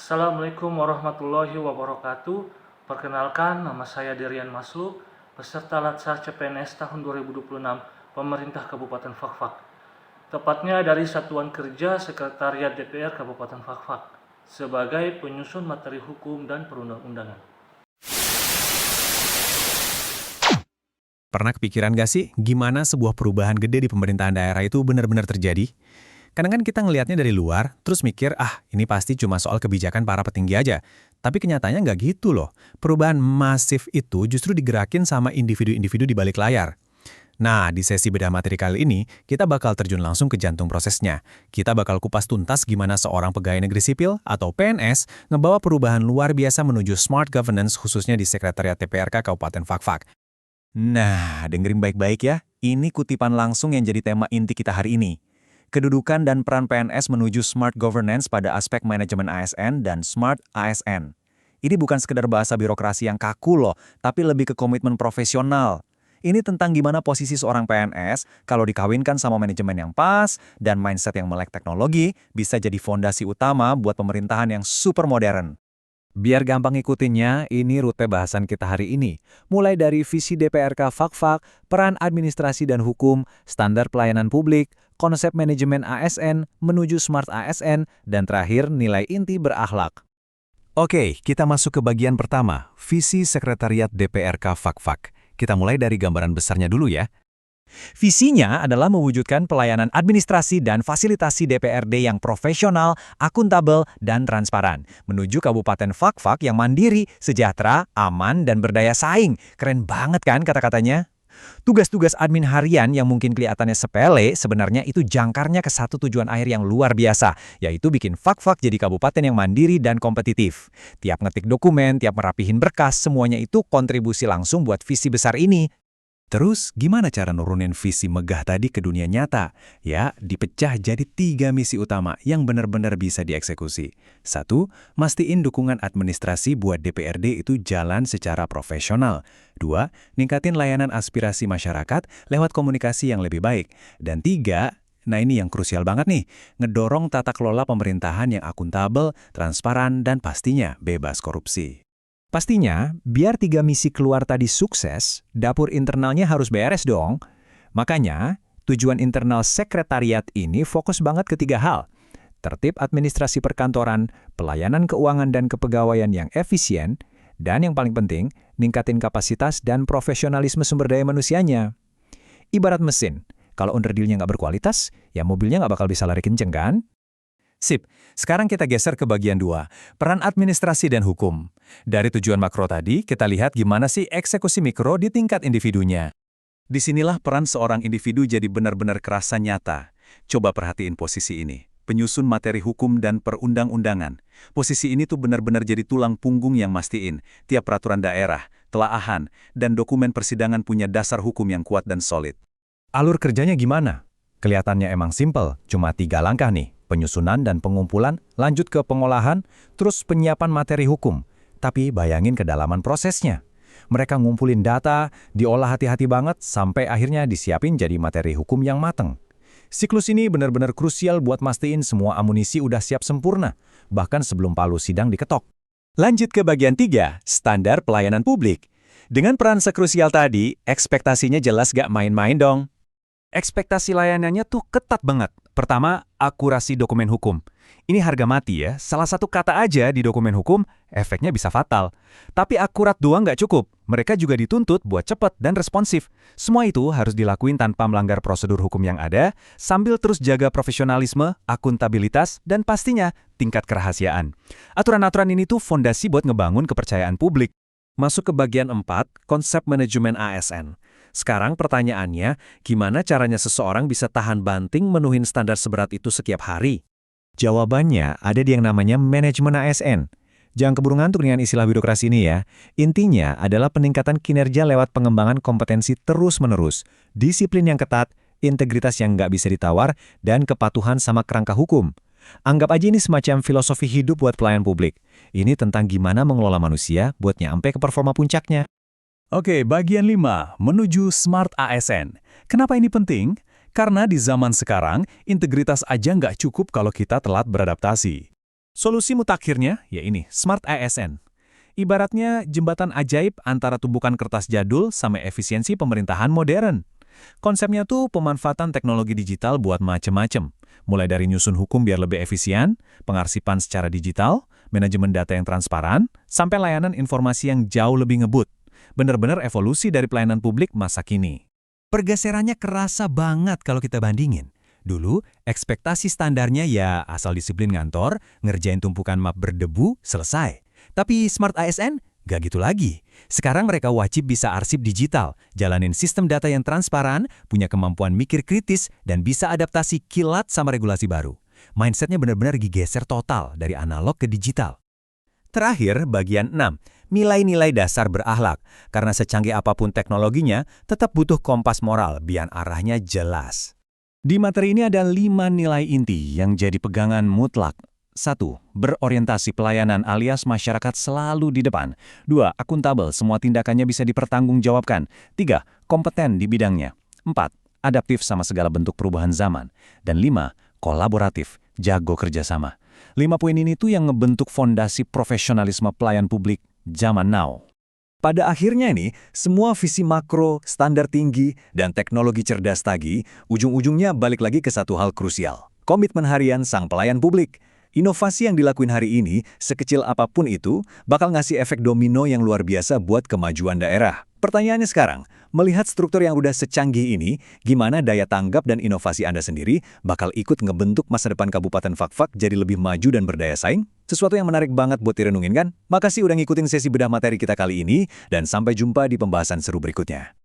Assalamualaikum warahmatullahi wabarakatuh. Perkenalkan, nama saya Derian Maslu, peserta Latsar CPNS tahun 2026 Pemerintah Kabupaten Fakfak. Tepatnya dari Satuan Kerja Sekretariat DPR Kabupaten Fakfak sebagai penyusun materi hukum dan perundang-undangan. Pernah kepikiran gak sih gimana sebuah perubahan gede di pemerintahan daerah itu benar-benar terjadi? Kadang kan kita ngelihatnya dari luar, terus mikir, ini pasti cuma soal kebijakan para petinggi aja. Tapi kenyataannya nggak gitu loh. Perubahan masif itu justru digerakin sama individu-individu di balik layar. Nah, di sesi bedah materi kali ini, kita bakal terjun langsung ke jantung prosesnya. Kita bakal kupas tuntas gimana seorang pegawai negeri sipil atau PNS ngebawa perubahan luar biasa menuju smart governance khususnya di Sekretariat TPRK Kabupaten Fakfak. Nah, dengerin baik-baik ya. Ini kutipan langsung yang jadi tema inti kita hari ini. Kedudukan dan peran PNS menuju smart governance pada aspek manajemen ASN dan smart ASN. Ini bukan sekedar bahasa birokrasi yang kaku loh, tapi lebih ke komitmen profesional. Ini tentang gimana posisi seorang PNS kalau dikawinkan sama manajemen yang pas dan mindset yang melek teknologi bisa jadi fondasi utama buat pemerintahan yang super modern. Biar gampang ikutinnya, ini rute bahasan kita hari ini. Mulai dari visi DPRK Fakfak, peran administrasi dan hukum, standar pelayanan publik, konsep manajemen ASN, menuju smart ASN, dan terakhir nilai inti berakhlak. Oke, kita masuk ke bagian pertama, visi Sekretariat DPRK Fakfak. Kita mulai dari gambaran besarnya dulu ya. Visinya adalah mewujudkan pelayanan administrasi dan fasilitasi DPRD yang profesional, akuntabel, dan transparan, menuju Kabupaten Fakfak yang mandiri, sejahtera, aman, dan berdaya saing. Keren banget kan kata-katanya? Tugas-tugas admin harian yang mungkin kelihatannya sepele, sebenarnya itu jangkarnya ke satu tujuan akhir yang luar biasa, yaitu bikin Fakfak jadi kabupaten yang mandiri dan kompetitif. Tiap ngetik dokumen, tiap merapihin berkas, semuanya itu kontribusi langsung buat visi besar ini. Terus, gimana cara nurunin visi megah tadi ke dunia nyata? Ya, dipecah jadi 3 misi utama yang benar-benar bisa dieksekusi. 1. Mastiin dukungan administrasi buat DPRD itu jalan secara profesional. 2. Ningkatin layanan aspirasi masyarakat lewat komunikasi yang lebih baik. Dan 3. Nah ini yang krusial banget nih, ngedorong tata kelola pemerintahan yang akuntabel, transparan, dan pastinya bebas korupsi. Pastinya, biar 3 misi keluar tadi sukses, dapur internalnya harus beres dong. Makanya, tujuan internal sekretariat ini fokus banget ke 3 hal. Tertib administrasi perkantoran, pelayanan keuangan dan kepegawaian yang efisien, dan yang paling penting, ningkatin kapasitas dan profesionalisme sumber daya manusianya. Ibarat mesin, kalau underdealnya nggak berkualitas, ya mobilnya nggak bakal bisa lari kenceng kan? Sip, sekarang kita geser ke bagian 2, peran administrasi dan hukum. Dari tujuan makro tadi, kita lihat gimana sih eksekusi mikro di tingkat individunya. Disinilah peran seorang individu jadi benar-benar kerasa nyata. Coba perhatiin posisi ini, penyusun materi hukum dan perundang-undangan. Posisi ini tuh benar-benar jadi tulang punggung yang mastiin, tiap peraturan daerah, telaahan, dan dokumen persidangan punya dasar hukum yang kuat dan solid. Alur kerjanya gimana? Kelihatannya emang simpel, cuma 3 langkah nih. Penyusunan dan pengumpulan, lanjut ke pengolahan, terus penyiapan materi hukum. Tapi bayangin kedalaman prosesnya. Mereka ngumpulin data, diolah hati-hati banget, sampai akhirnya disiapin jadi materi hukum yang mateng. Siklus ini benar-benar krusial buat mastiin semua amunisi udah siap sempurna, bahkan sebelum palu sidang diketok. Lanjut ke bagian 3, standar pelayanan publik. Dengan peran sekrusial tadi, ekspektasinya jelas gak main-main dong. Ekspektasi layanannya tuh ketat banget. Pertama, akurasi dokumen hukum. Ini harga mati ya, salah satu kata aja di dokumen hukum, efeknya bisa fatal. Tapi akurat doang nggak cukup, mereka juga dituntut buat cepat dan responsif. Semua itu harus dilakuin tanpa melanggar prosedur hukum yang ada, sambil terus jaga profesionalisme, akuntabilitas, dan pastinya tingkat kerahasiaan. Aturan-aturan ini tuh fondasi buat ngebangun kepercayaan publik. Masuk ke bagian 4, konsep manajemen ASN. Sekarang pertanyaannya, gimana caranya seseorang bisa tahan banting menuhin standar seberat itu setiap hari? Jawabannya ada di yang namanya manajemen ASN. Jangan keburu ngantuk dengan istilah birokrasi ini ya. Intinya adalah peningkatan kinerja lewat pengembangan kompetensi terus-menerus, disiplin yang ketat, integritas yang nggak bisa ditawar, dan kepatuhan sama kerangka hukum. Anggap aja ini semacam filosofi hidup buat pelayan publik. Ini tentang gimana mengelola manusia buat nyampe ke performa puncaknya. Oke, bagian 5, menuju Smart ASN. Kenapa ini penting? Karena di zaman sekarang, integritas aja nggak cukup kalau kita telat beradaptasi. Solusi mutakhirnya, ya ini, Smart ASN. Ibaratnya jembatan ajaib antara tumpukan kertas jadul sama efisiensi pemerintahan modern. Konsepnya tuh pemanfaatan teknologi digital buat macem-macem. Mulai dari nyusun hukum biar lebih efisien, pengarsipan secara digital, manajemen data yang transparan, sampai layanan informasi yang jauh lebih ngebut. Bener-bener evolusi dari pelayanan publik masa kini. Pergeserannya kerasa banget kalau kita bandingin. Dulu, ekspektasi standarnya ya asal disiplin ngantor, ngerjain tumpukan map berdebu, selesai. Tapi Smart ASN, gak gitu lagi. Sekarang mereka wajib bisa arsip digital, jalanin sistem data yang transparan, punya kemampuan mikir kritis, dan bisa adaptasi kilat sama regulasi baru. Mindsetnya benar-benar digeser total dari analog ke digital. Terakhir, bagian 6. Nilai-nilai dasar berakhlak. Karena secanggih apapun teknologinya, tetap butuh kompas moral biar arahnya jelas. Di materi ini ada 5 nilai inti yang jadi pegangan mutlak. 1. Berorientasi pelayanan alias masyarakat selalu di depan. 2. Akuntabel, semua tindakannya bisa dipertanggungjawabkan. 3. Kompeten di bidangnya. 4. Adaptif sama segala bentuk perubahan zaman. Dan 5. Kolaboratif, jago kerjasama. 5 poin ini tuh yang ngebentuk fondasi profesionalisme pelayan publik zaman now. Pada akhirnya nih, semua visi makro, standar tinggi, dan teknologi cerdas tadi, ujung-ujungnya balik lagi ke satu hal krusial. Komitmen harian sang pelayan publik. Inovasi yang dilakuin hari ini, sekecil apapun itu, bakal ngasih efek domino yang luar biasa buat kemajuan daerah. Pertanyaannya sekarang, melihat struktur yang udah secanggih ini, gimana daya tanggap dan inovasi Anda sendiri bakal ikut ngebentuk masa depan Kabupaten Fakfak jadi lebih maju dan berdaya saing? Sesuatu yang menarik banget buat direnungin kan? Makasih udah ngikutin sesi bedah materi kita kali ini, dan sampai jumpa di pembahasan seru berikutnya.